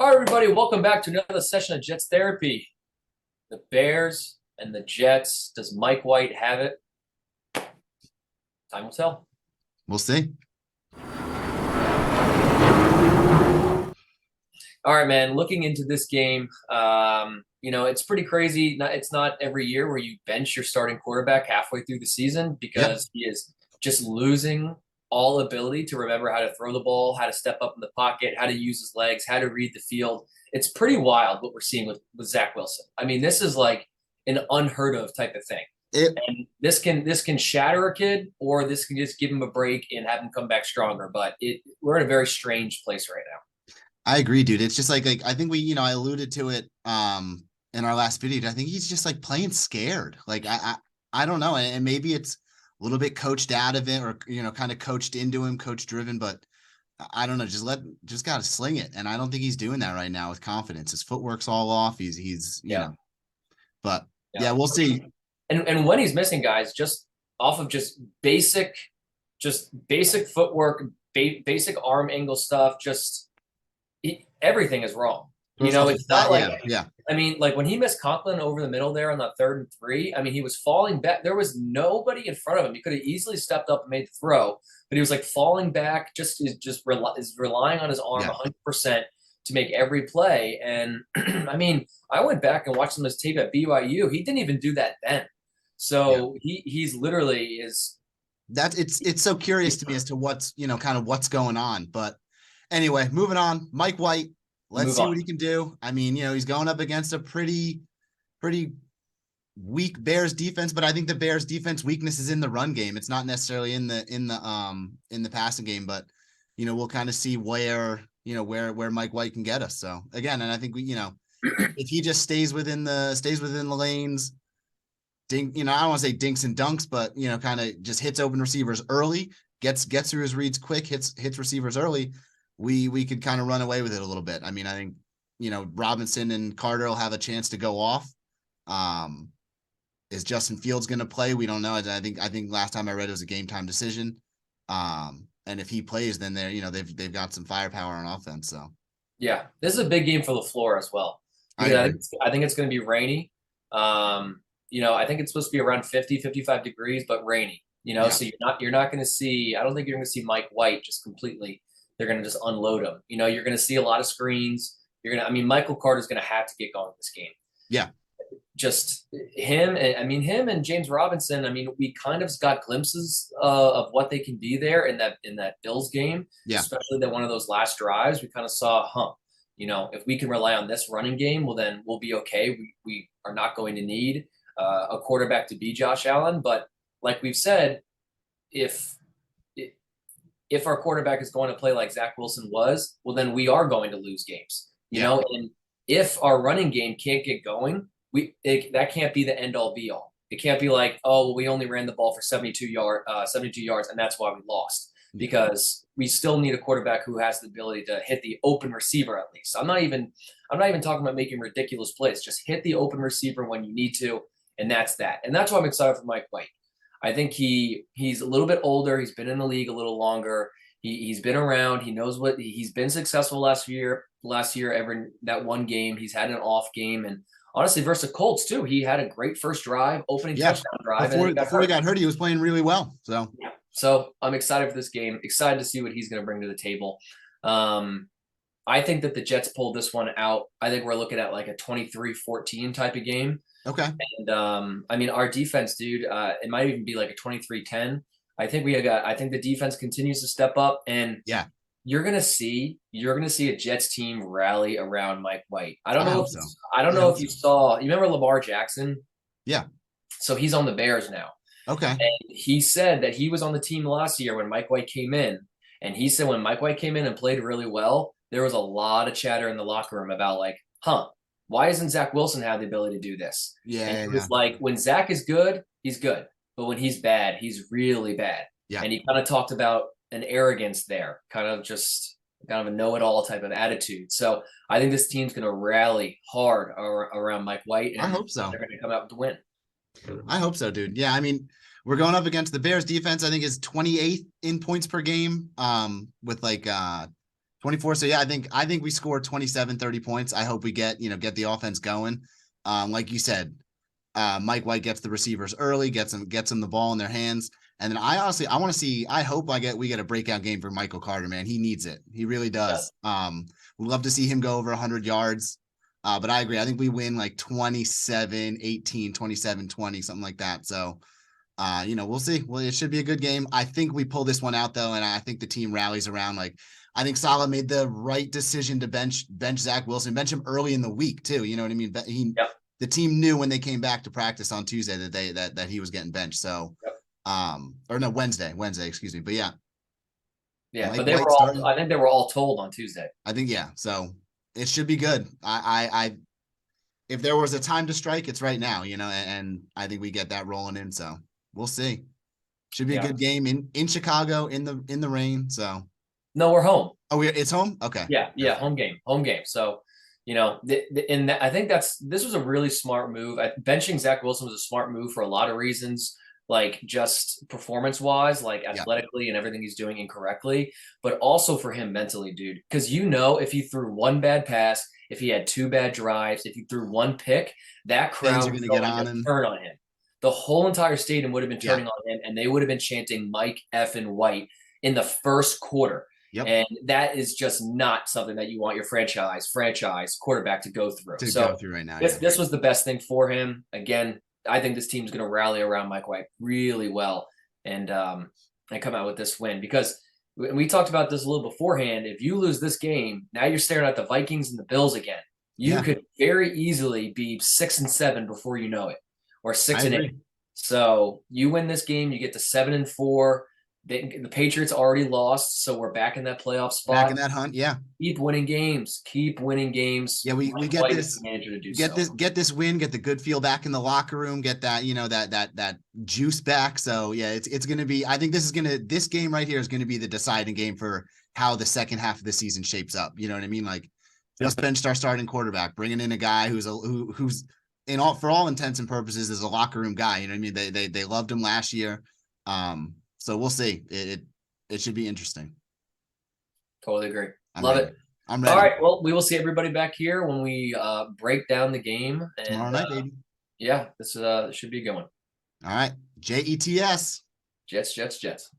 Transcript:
All right, everybody, welcome back to another session of Jets Therapy. The Bears and the Jets. Does Mike White have it? Time will tell. We'll see. All right, man. Looking into this game, it's pretty crazy. It's not every year where you bench your starting quarterback halfway through the season Yep. because he is just losing all ability to remember how to throw the ball, how to step up in the pocket, how to use his legs, how to read the field. It's pretty wild what we're seeing with Zach Wilson. I mean, this is like an unheard of type of thing. It, And this can shatter a kid, or this can just give him a break and have him come back stronger. But we're in a very strange place right now. I agree, dude. It's just like I think I alluded to it in our last video. I think he's just like playing scared. I don't know. And maybe it's a little bit coached out of it or kind of coached into him, coach driven, but I don't know. Just gotta sling it. And I don't think he's doing that right now with confidence. His footwork's all off. Yeah, but yeah. yeah, we'll see. And when he's missing guys, just off of just basic footwork, basic arm angle stuff, everything is wrong. Throws off his It's not like, yeah. I mean, like when he missed Conklin over the middle there on that 3rd and 3, I mean, he was falling back. There was nobody in front of him. He could have easily stepped up and made the throw, but he was like falling back, is relying on his arm Yeah. 100% to make every play. And I mean, I went back and watched some of his tape at BYU. He didn't even do that then. Yeah. So he's literally is. It's so curious to me as to what's kind of what's going on. But anyway, moving on. Mike White, let's Move see on. what he can do. I mean, he's going up against a pretty weak Bears defense, but I think the Bears defense weakness is in the run game. It's not necessarily in the passing game, but we'll kind of see where Mike White can get us. So again, and I think if he just stays within the lanes, I don't want to say dinks and dunks, but kind of just hits open receivers early, gets through his reads quick, hits receivers early, we could kind of run away with it a little bit. I mean, I think Robinson and Carter will have a chance to go off. Is Justin Fields going to play? We don't know. I think last time I read it was a game time decision. And if he plays, then they've got some firepower on offense. So Yeah, this is a big game for LaFleur as well. I Because agree. I think it's going to be rainy. I think it's supposed to be around 50, 55 degrees, but rainy. Yeah. So you're not going to see. I don't think you're going to see Mike White just completely. They're going to just unload him. You're going to see a lot of screens. I mean, Michael Carter's going to have to get going this game. Yeah. Just him, and I mean him and James Robinson. I mean, we kind of got glimpses of what they can be there in that Bills game, Yeah. especially that one of those last drives. We kind of saw, if we can rely on this running game, well, then we'll be okay. We are not going to need a quarterback to be Josh Allen, but like we've said, if if our quarterback is going to play like Zach Wilson was, well, then we are going to lose games. Yeah. And if our running game can't get going, that can't be the end all be all. It can't be like, oh, well, we only ran the ball for 72 yards, and that's why we lost. Yeah. Because we still need a quarterback who has the ability to hit the open receiver at least. I'm not even talking about making ridiculous plays. Just hit the open receiver when you need to, and that's that. And that's why I'm excited for Mike White. I think he's a little bit older. He's been in the league a little longer. He's been around. He knows he's been successful last year. Every that one game, he's had an off game, and honestly, versus the Colts too, he had a great first drive, opening Yeah. touchdown drive, and Before he got hurt, he was playing really well. So yeah. So I'm excited for this game. Excited to see what he's going to bring to the table. I think that the Jets pulled this one out. I think we're looking at like a 23-14 type of game. okay. And I mean, our defense, dude, it might even be like a 23-10. I think the defense continues to step up, and Yeah. you're gonna see a Jets team rally around Mike White. I don't I know hope if so. I don't I know hope if you so. saw. You remember Lamar Jackson? Yeah. So he's on the Bears now. Okay. And he said that he was on the team last year when Mike White came in. And he said when Mike White came in and played really well, there was a lot of chatter in the locker room about like, why doesn't Zach Wilson have the ability to do this? And Yeah. he Yeah. was like, when Zach is good, he's good. But when he's bad, he's really bad. Yeah. And he kind of talked about an arrogance there, kind of a know-it-all type of attitude. So I think this team's going to rally hard around Mike White, I and hope so. they're going to come out to win. I hope so, dude. Yeah. I mean, we're going up against the Bears defense. I think is 28th in points per game. With like 24. So yeah, I think we score 27, 30 points. I hope we get the offense going. Like you said, Mike White gets the receivers early, gets them the ball in their hands. And then I want to see, I hope we get a breakout game for Michael Carter, man. He needs it. He really Yeah. does. We'd love to see him go over 100 yards. But I agree. I think we win like 27-18, 27-20, something like that. So, we'll see. Well, it should be a good game. I think we pull this one out though, and I think the team rallies around. Like, I think Saleh made the right decision to bench Zach Wilson, bench him early in the week too. You know what I mean? Yep. The team knew when they came back to practice on Tuesday that he was getting benched. So, Yep. or no, Wednesday, excuse me. But yeah, Yeah, Mike but they White were all. starting. I think they were all told on Tuesday. I think yeah. So it should be good. I if there was a time to strike, it's right now. And I think we get that rolling in. So we'll see. Should be a Yeah. good game in Chicago in the rain. So No, we're home. oh, it's home. Okay. Yeah, home game. So, I think this was a really smart move. Benching Zach Wilson was a smart move for a lot of reasons, like just performance wise, like athletically and everything he's doing incorrectly, but also for him mentally, dude. Because if he threw one bad pass, if he had two bad drives, if he threw one pick, that Fans crowd are was gonna going get on to him. turn on him. The whole entire stadium would have been Yeah. turning on him, and they would have been chanting Mike Effing White in the first quarter. Yep. And that is just not something that you want your franchise quarterback to go through. Go through right now. This was the best thing for him. Again, I think this team's going to rally around Mike White really well and come out with this win, because we talked about this a little beforehand. If you lose this game, now you're staring at the Vikings and the Bills again. You could very easily be 6-7 before you know it, or 6-8. So you win this game, you get to 7-4. The Patriots already lost, so we're back in that playoff spot. Back in that hunt, yeah. Keep winning games. Yeah, we get this. Get this win. Get the good feel back in the locker room. Get that that juice back. So yeah, it's gonna be. I think this game right here is gonna be the deciding game for how the second half of the season shapes up. You know what I mean? Like, just benched our starting quarterback, bringing in a guy who's for all intents and purposes is a locker room guy. You know what I mean? They loved him last year. So we'll see. It should be interesting. Totally agree. I'm Love ready. it. I'm ready. All right. Well, we will see everybody back here when we break down the game. And, tomorrow night, baby. Yeah, this should be a good one. All right. JETS. Jets.